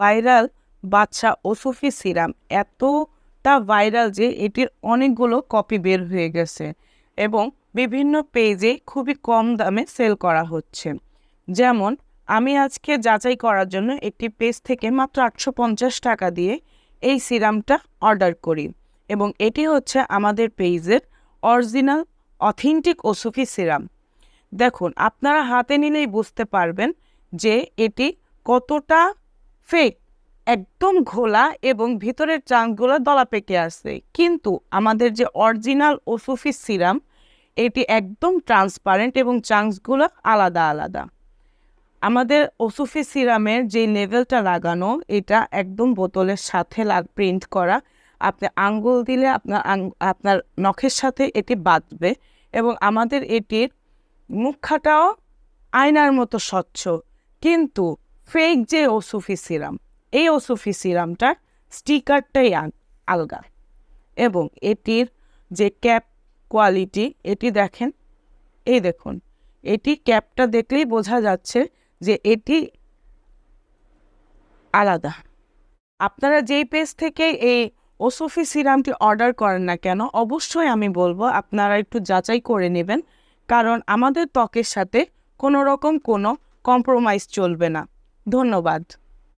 Viral বাদশা ওসুফি serum এতটা viral যে এটির অনেকগুলো কপি বের হয়ে গেছে এবং বিভিন্ন পেজে খুবই কম দামে সেল করা হচ্ছে। যেমন আমি আজকে যাচাই করার জন্য একটি পেজ থেকে মাত্র 850 টাকা দিয়ে এই সিরামটা অর্ডার করি এবং এটি হচ্ছে আমাদের পেজের অরিজিনাল অথেন্টিক ওসুফি সিরাম। দেখুন, আপনারা হাতে নিলেই বুঝতে পারবেন যে এটি কতটা ফেক, একদম ঘোলা এবং ভিতরের চাংগুলো দলা পেকে আসে। কিন্তু আমাদের যে অরিজিনাল ওসুফি সিরাম এটি একদম ট্রান্সপারেন্ট এবং চাংসগুলো আলাদা আলাদা। আমাদের ওসুফি সিরামের যে লেভেলটা লাগানো এটা একদম বোতলের সাথে প্রিন্ট করা। আপনি আঙ্গুল দিলে আপনার নখের সাথে এটি বাঁধবে এবং আমাদের এটির মুখটাও আয়নার মতো স্বচ্ছ। কিন্তু ফেক যে ওসুফি সিরাম, এই ওসুফি সিরামটার স্টিকারটাই আলগা এবং এটির যে ক্যাপ কোয়ালিটি এটি দেখেন, এই দেখুন, এটি ক্যাপটা দেখলেই বোঝা যাচ্ছে যে এটি আলাদা। আপনারা যেই পেজ থেকে এই ওসুফি সিরামটি অর্ডার করেন না কেন, অবশ্যই আমি বলবো আপনারা একটু যাচাই করে নেবেন, কারণ আমাদের ত্বকের সাথে কোনো রকম কোনো কম্প্রোমাইজ চলবে না। ধন্যবাদ।